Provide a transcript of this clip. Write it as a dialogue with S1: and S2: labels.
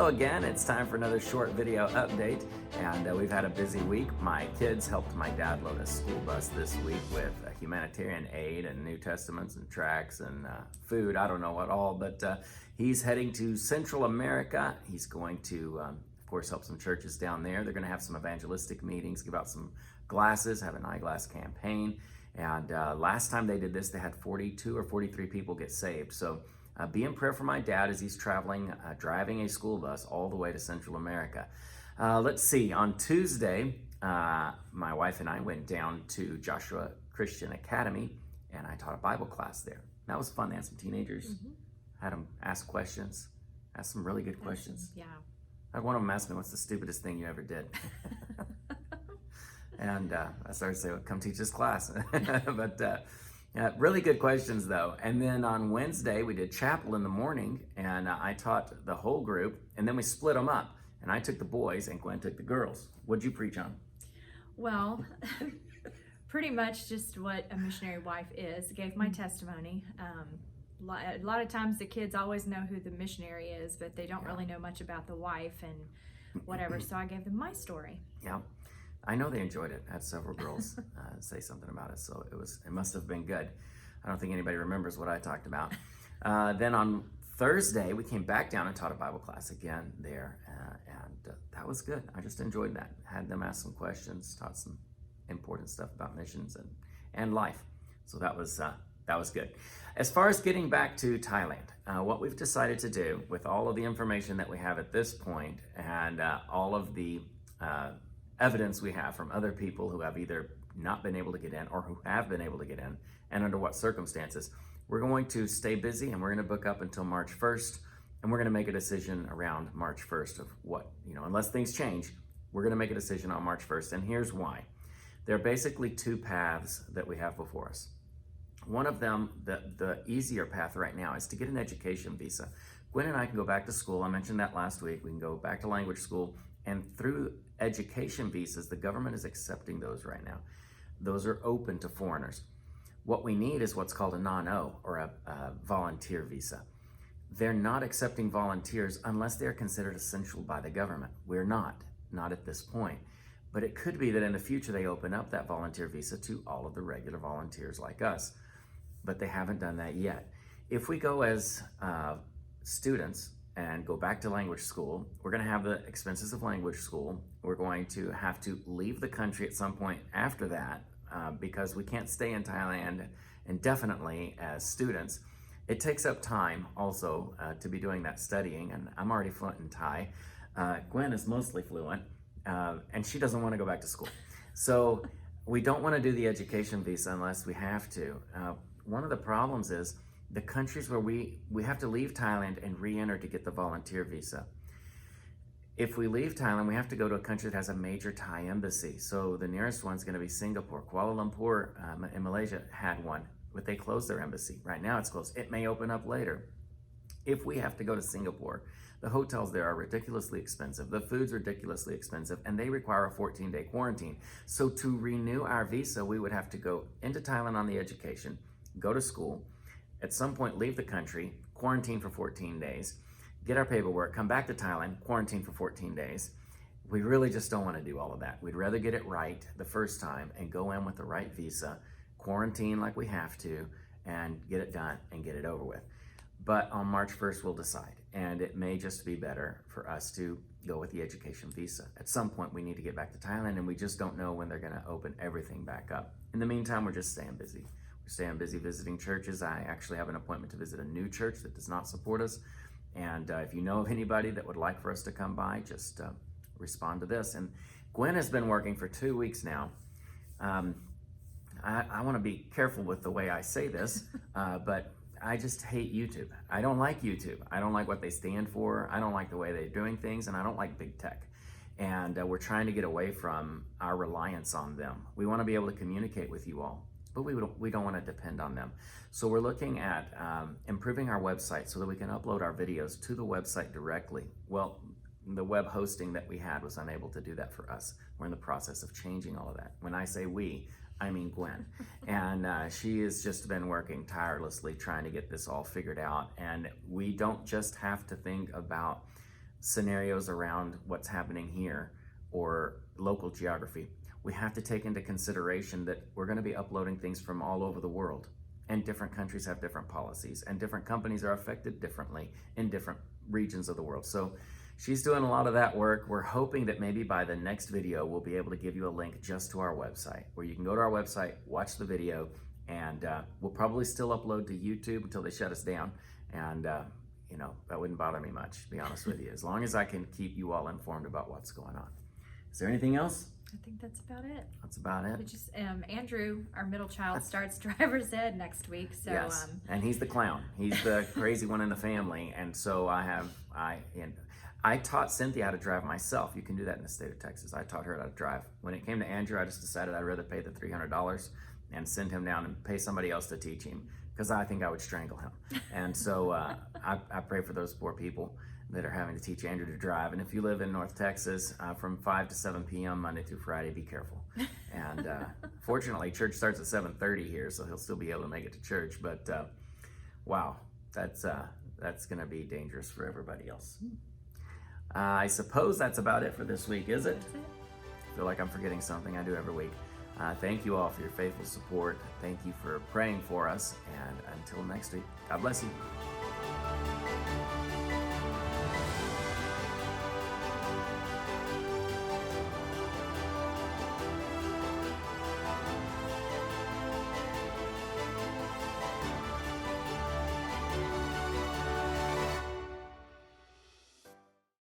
S1: Hello again, it's time for another short video update, and we've had a busy week. My kids helped my dad load a school bus this week with humanitarian aid and New Testaments and tracts and food, I don't know what all, but he's heading to Central America. He's going to, of course, help some churches down there. They're going to have some evangelistic meetings, give out some glasses, have an eyeglass campaign, and last time they did this, they had 42 or 43 people get saved. So be in prayer for my dad as he's traveling, driving a school bus all the way to Central America. Let's see, on Tuesday, my wife and I went down to Joshua Christian Academy, and I taught a Bible class there. That was fun. They had some teenagers, had them ask questions, asked some really good questions.
S2: Yeah.
S1: I had one of them ask me, what's the stupidest thing you ever did? And I started to say, well, come teach this class. But really good questions though. And then on Wednesday, we did chapel in the morning, and I taught the whole group, and then we split them up. And I took the boys and Gwen took the girls. What'd you preach on?
S2: Well, pretty much just what a missionary wife is. Gave my testimony. A lot of times the kids always know who the missionary is, but they don't really know much about the wife and whatever. So I gave them my story.
S1: Yeah. I know they enjoyed it. I had several girls say something about it, so it must have been good. I don't think anybody remembers what I talked about. Then on Thursday, we came back down and taught a Bible class again there, and that was good. I just enjoyed that. Had them ask some questions, taught some important stuff about missions and life. So that was good. As far as getting back to Thailand, what we've decided to do with all of the information that we have at this point and all of the evidence we have from other people who have either not been able to get in or who have been able to get in and under what circumstances, we're going to stay busy and we're going to book up until March 1st, and we're going to make a decision around March 1st of what, unless things change, we're going to make a decision on March 1st. And here's why. There are basically two paths that we have before us. One of them, the easier path right now, is to get an education visa. Gwen and I can go back to school. I mentioned that last week. We can go back to language school, and through education visas, the government is accepting those right now. Those are open to foreigners. What we need is what's called a non-O, or a volunteer visa. They're not accepting volunteers unless they're considered essential by the government. We're not at this point. But it could be that in the future they open up that volunteer visa to all of the regular volunteers like us. But they haven't done that yet. If we go as students and go back to language school, we're going to have the expenses of language school. We're going to have to leave the country at some point after that because we can't stay in Thailand indefinitely as students. It takes up time also to be doing that studying, and I'm already fluent in Thai. Gwen is mostly fluent, and she doesn't want to go back to school. So we don't want to do the education visa unless we have to. One of the problems is the countries where we have to leave Thailand and re-enter to get the volunteer visa. If we leave Thailand, we have to go to a country that has a major Thai embassy. So the nearest one's going to be Singapore. Kuala Lumpur in Malaysia had one, but they closed their embassy. Right now it's closed. It may open up later. If we have to go to Singapore, the hotels there are ridiculously expensive. The food's ridiculously expensive, and they require a 14-day quarantine. So to renew our visa, we would have to go into Thailand on the education, go to school, at some point leave the country, quarantine for 14 days, get our paperwork, come back to Thailand, quarantine for 14 days. We really just don't want to do all of that. We'd rather get it right the first time and go in with the right visa, quarantine like we have to, and get it done and get it over with. But on March 1st, we'll decide. And it may just be better for us to go with the education visa. At some point, we need to get back to Thailand, and we just don't know when they're going to open everything back up. In the meantime, we're just staying busy. We're staying busy visiting churches. I actually have an appointment to visit a new church that does not support us. And if you know of anybody that would like for us to come by, just respond to this. And Gwen has been working for 2 weeks now. I want to be careful with the way I say this, but I just hate YouTube. I don't like YouTube. I don't like what they stand for. I don't like the way they're doing things, and I don't like big tech. And we're trying to get away from our reliance on them. We want to be able to communicate with you all, but we don't want to depend on them. So we're looking at improving our website so that we can upload our videos to the website directly. Well, the web hosting that we had was unable to do that for us. We're in the process of changing all of that. When I say we, I mean Gwen. And she has just been working tirelessly trying to get this all figured out. And we don't just have to think about scenarios around what's happening here or local geography, we have to take into consideration that we're going to be uploading things from all over the world, and different countries have different policies, and different companies are affected differently in different regions of the world. So she's doing a lot of that work. We're hoping that maybe by the next video, we'll be able to give you a link just to our website, where you can go to our website, watch the video, and we'll probably still upload to YouTube until they shut us down. And you know, that wouldn't bother me much, to be honest with you, as long as I can keep you all informed about what's going on. Is there anything else?
S2: I think that's about it.
S1: That's about it.
S2: We just Andrew, our middle child, starts driver's ed next week. So
S1: Yes, and he's the clown. He's the crazy one in the family, and so I taught Cynthia how to drive myself. You can do that in the state of Texas. I taught her how to drive. When it came to Andrew, I just decided I'd rather pay the $300 and send him down and pay somebody else to teach him, because I think I would strangle him. And so I pray for those poor people that are having to teach Andrew to drive. And if you live in North Texas, from 5 to 7 p.m. Monday through Friday, be careful. And fortunately, church starts at 7:30 here, so he'll still be able to make it to church. But wow, that's going to be dangerous for everybody else. I suppose that's about it for this week, is it?
S2: that's it.
S1: I feel like I'm forgetting something. I do every week. Thank you all for your faithful support. Thank you for praying for us. And until next week, God bless you.